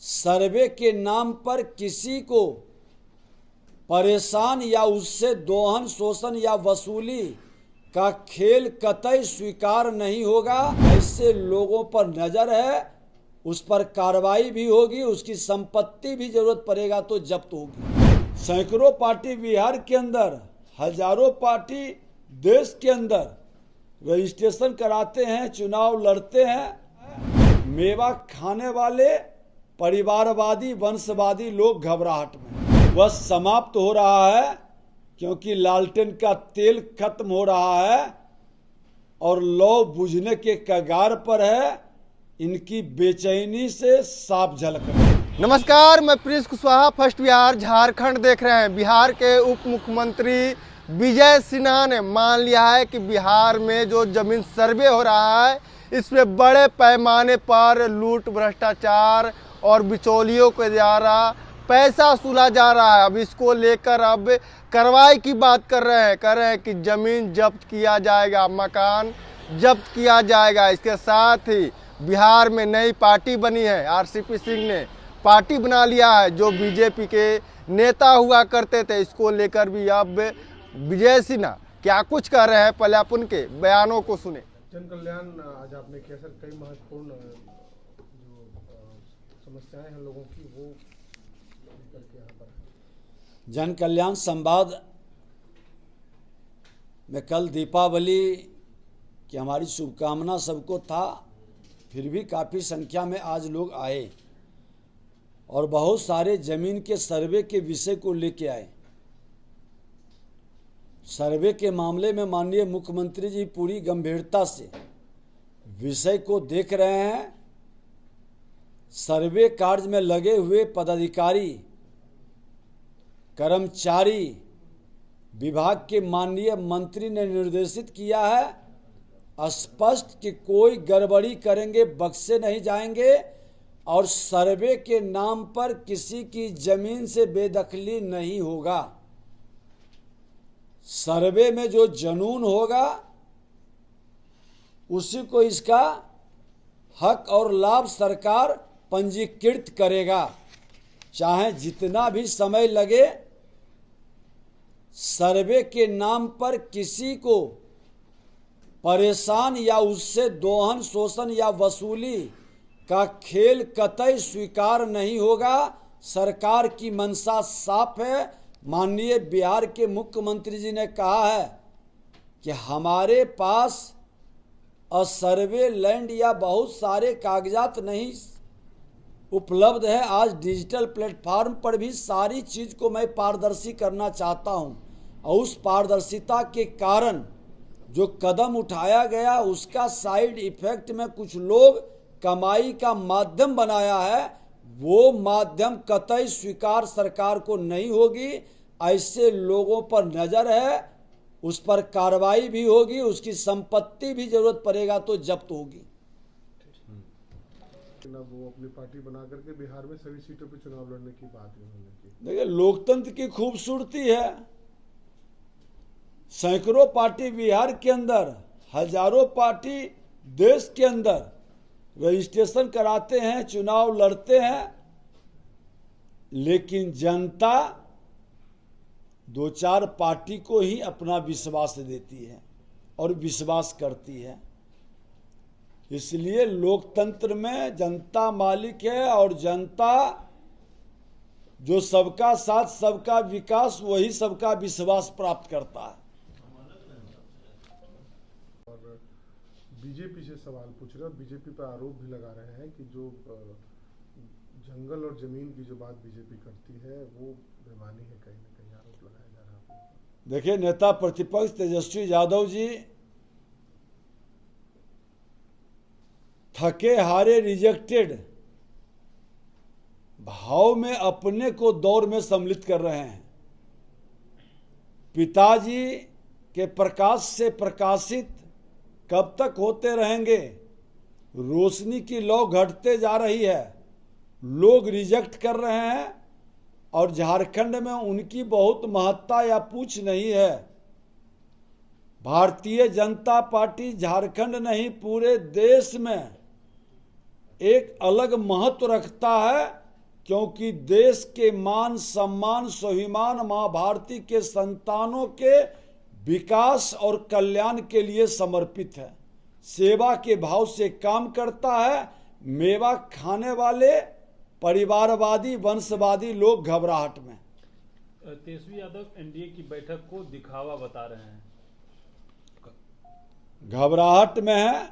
सर्वे के नाम पर किसी को परेशान या उससे दोहन शोषण या वसूली का खेल कतई स्वीकार नहीं होगा। ऐसे लोगों पर नजर है, उस पर कार्रवाई भी होगी, उसकी संपत्ति भी जरूरत पड़ेगा तो जब्त होगी। सैकड़ों पार्टी बिहार के अंदर, हजारों पार्टी देश के अंदर रजिस्ट्रेशन कराते हैं, चुनाव लड़ते हैं। मेवा खाने वाले परिवारवादी वंशवादी लोग घबराहट में, वह समाप्त हो रहा है क्योंकि लालटेन का तेल खत्म हो रहा है और लौ बुझने के कगार पर है। इनकी बेचैनी से साफ झलक रही है। नमस्कार, मैं प्रिंस कुशवाहा फर्स्ट बिहार झारखंड देख रहे हैं। बिहार के उप मुख्यमंत्री विजय सिन्हा ने मान लिया है कि बिहार में जो जमीन सर्वे हो रहा है इसमें बड़े पैमाने पर लूट, भ्रष्टाचार और बिचौलियों के द्वारा पैसा वसूला जा रहा है। अब इसको लेकर अब कार्रवाई की बात कर रहे हैं कि जमीन जब्त किया जाएगा, मकान जब्त किया जाएगा। इसके साथ ही बिहार में नई पार्टी बनी है, आरसीपी सिंह ने पार्टी बना लिया है जो बीजेपी के नेता हुआ करते थे। इसको लेकर भी अब विजय सिन्हा क्या कुछ कह रहे हैं, पहले आप उनके बयानों को सुने। जन कल्याण आज आपने किया सर, कई महत्वपूर्ण जो समस्याएं हैं लोगों की वो करके यहाँ पर जन कल्याण संवाद में कल दीपावली की हमारी शुभकामना सबको था, फिर भी काफ़ी संख्या में आज लोग आए और बहुत सारे जमीन के सर्वे के विषय को लेके आए। सर्वे के मामले में माननीय मुख्यमंत्री जी पूरी गंभीरता से विषय को देख रहे हैं। सर्वे कार्य में लगे हुए पदाधिकारी, कर्मचारी, विभाग के माननीय मंत्री ने निर्देशित किया है स्पष्ट कि कोई गड़बड़ी करेंगे बख्शे नहीं जाएंगे और सर्वे के नाम पर किसी की जमीन से बेदखली नहीं होगा। सर्वे में जो जनून होगा उसी को इसका हक और लाभ सरकार पंजीकृत करेगा, चाहे जितना भी समय लगे। सर्वे के नाम पर किसी को परेशान या उससे दोहन शोषण या वसूली का खेल कतई स्वीकार नहीं होगा। सरकार की मंशा साफ है। माननीय बिहार के मुख्यमंत्री जी ने कहा है कि हमारे पास सर्वे लैंड या बहुत सारे कागजात नहीं उपलब्ध है। आज डिजिटल प्लेटफॉर्म पर भी सारी चीज़ को मैं पारदर्शी करना चाहता हूं और उस पारदर्शिता के कारण जो कदम उठाया गया उसका साइड इफेक्ट में कुछ लोग कमाई का माध्यम बनाया है, वो माध्यम कतई स्वीकार सरकार को नहीं होगी। ऐसे लोगों पर नजर है, उस पर कार्रवाई भी होगी, उसकी संपत्ति भी जरूरत पड़ेगा तो जब्त होगी। वो अपनी पार्टी बना करके बिहार में सभी सीटों पे चुनाव लड़ने की बात उन्होंने की। देखिए, लोकतंत्र की खूबसूरती है। सैकड़ों पार्टी बिहार के अंदर, हजारों पार्टी देश के अंदर रजिस्ट्रेशन कराते हैं, चुनाव लड़ते हैं, लेकिन जनता दो चार पार्टी को ही अपना विश्वास देती है और विश्वास करती है। इसलिए लोकतंत्र में जनता मालिक है और जनता जो सबका साथ सबका विकास, वही सबका विश्वास प्राप्त करता है। और बीजेपी से सवाल पूछ रहे हैं और बीजेपी पर आरोप भी लगा रहे हैं कि जो जंगल और जमीन की जो बात बीजेपी करती है वो बेईमानी है, कहीं ना कहीं आरोप लगाया जा रहा है। देखिए, नेता प्रतिपक्ष तेजस्वी यादव जी थके हारे रिजेक्टेड भाव में अपने को दौर में सम्मिलित कर रहे हैं। पिताजी के प्रकाश से प्रकाशित कब तक होते रहेंगे? रोशनी की लौ घटते जा रही है, लोग रिजेक्ट कर रहे हैं और झारखंड में उनकी बहुत महत्ता या पूछ नहीं है। भारतीय जनता पार्टी झारखंड नहीं पूरे देश में एक अलग महत्व रखता है क्योंकि देश के मान सम्मान स्वाभिमान मां भारती के संतानों के विकास और कल्याण के लिए समर्पित है। सेवा के भाव से काम करता है। मेवा खाने वाले परिवारवादी वंशवादी लोग घबराहट में। तेजस्वी यादव एनडीए की बैठक को दिखावा बता रहे हैं। घबराहट में है,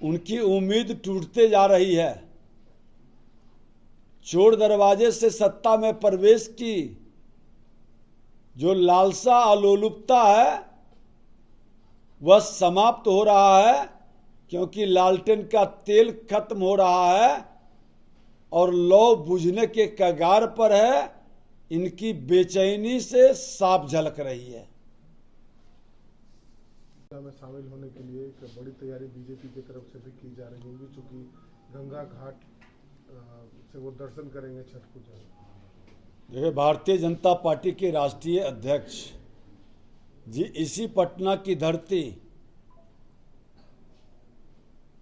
उनकी उम्मीद टूटते जा रही है। चोर दरवाजे से सत्ता में प्रवेश की जो लालसा अलोलुपता है वह समाप्त हो रहा है, क्योंकि लालटेन का तेल खत्म हो रहा है और लौ बुझने के कगार पर है। इनकी बेचैनी से साफ झलक रही है। में शामिल होने के लिए एक बड़ी तैयारी बीजेपी की तरफ से भी की जा रही होगी, चूंकि गंगा घाट से वो दर्शन करेंगे छठ पूजा। देखिए, भारतीय जनता पार्टी के राष्ट्रीय अध्यक्ष जी इसी पटना की धरती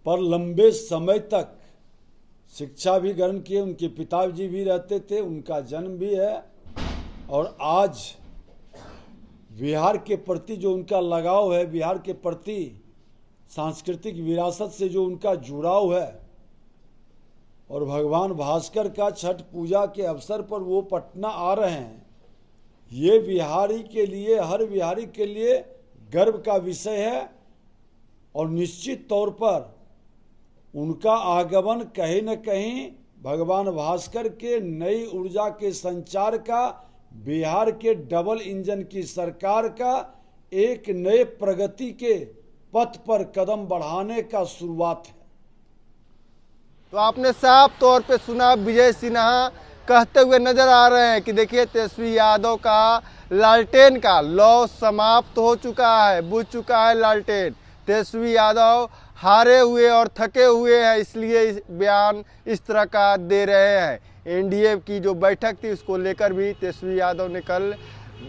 पर लंबे समय तक शिक्षा भी ग्रहण किए। उनके पिताजी भी रहते थे, उनका जन्म भी है। और आज बिहार के प्रति जो उनका लगाव है, बिहार के प्रति सांस्कृतिक विरासत से जो उनका जुड़ाव है, और भगवान भास्कर का छठ पूजा के अवसर पर वो पटना आ रहे हैं, ये बिहारी के लिए, हर बिहारी के लिए गर्व का विषय है। और निश्चित तौर पर उनका आगमन कहीं न कहीं भगवान भास्कर के नई ऊर्जा के संचार का, बिहार के डबल इंजन की सरकार का एक नए प्रगति के पथ पर कदम बढ़ाने का शुरुआत है। तो आपने साफ तौर पे सुना, विजय सिन्हा कहते हुए नजर आ रहे हैं कि देखिए तेजस्वी यादव का लालटेन का लौ समाप्त हो चुका है, बुझ चुका है लालटेन। तेजस्वी यादव हारे हुए और थके हुए हैं, इसलिए इस बयान इस तरह का दे रहे हैं। एनडीए की जो बैठक थी उसको लेकर भी तेजस्वी यादव ने कल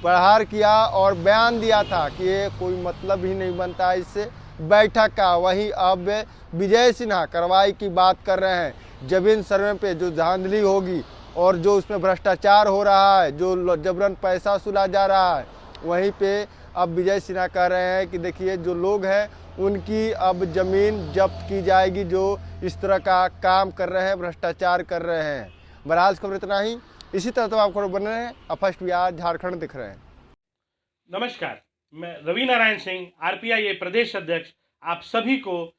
प्रहार किया और बयान दिया था कि ये कोई मतलब ही नहीं बनता इससे बैठक का। वहीं अब विजय सिन्हा कार्रवाई की बात कर रहे हैं। जमीन सर्वे पे जो धांधली होगी और जो उसमें भ्रष्टाचार हो रहा है, जो जबरन पैसा वसूला जा रहा है, वहीं पे अब विजय सिन्हा कह रहे हैं कि देखिए जो लोग हैं उनकी अब जमीन जब्त की जाएगी जो इस तरह का काम कर रहे हैं, भ्रष्टाचार कर रहे हैं। बहरहाल खबर इतना ही। इसी तरह तो आप खबर बन रहे हैं। अब फर्स्ट बिहार झारखंड दिख रहे हैं। नमस्कार, मैं रवि नारायण सिंह, आरपीआई प्रदेश अध्यक्ष, आप सभी को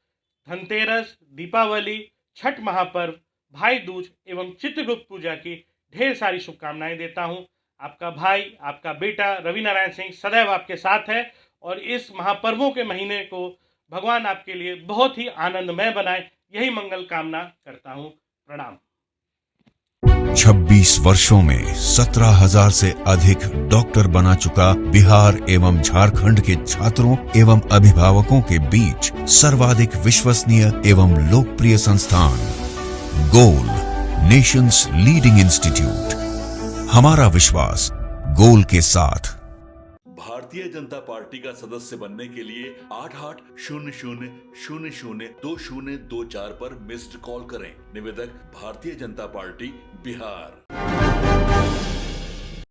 धनतेरस, दीपावली, छठ महापर्व, भाई दूज एवं चित्रगुप्त पूजा की ढेर सारी शुभकामनाएं देता हूं। आपका भाई, आपका बेटा रवि नारायण सिंह सदैव आपके साथ है और इस महापर्वों के महीने को भगवान आपके लिए बहुत ही आनंदमय बनाए, यही मंगल कामना करता हूं। प्रणाम। 26 वर्षों में 17,000 से अधिक डॉक्टर बना चुका बिहार एवं झारखंड के छात्रों एवं अभिभावकों के बीच सर्वाधिक विश्वसनीय एवं लोकप्रिय संस्थान गोल, नेशंस लीडिंग इंस्टीट्यूट। हमारा विश्वास गोल के साथ। भारतीय जनता पार्टी का सदस्य बनने के लिए 8800002024 पर मिस्ड कॉल करें। निवेदक भारतीय जनता पार्टी बिहार।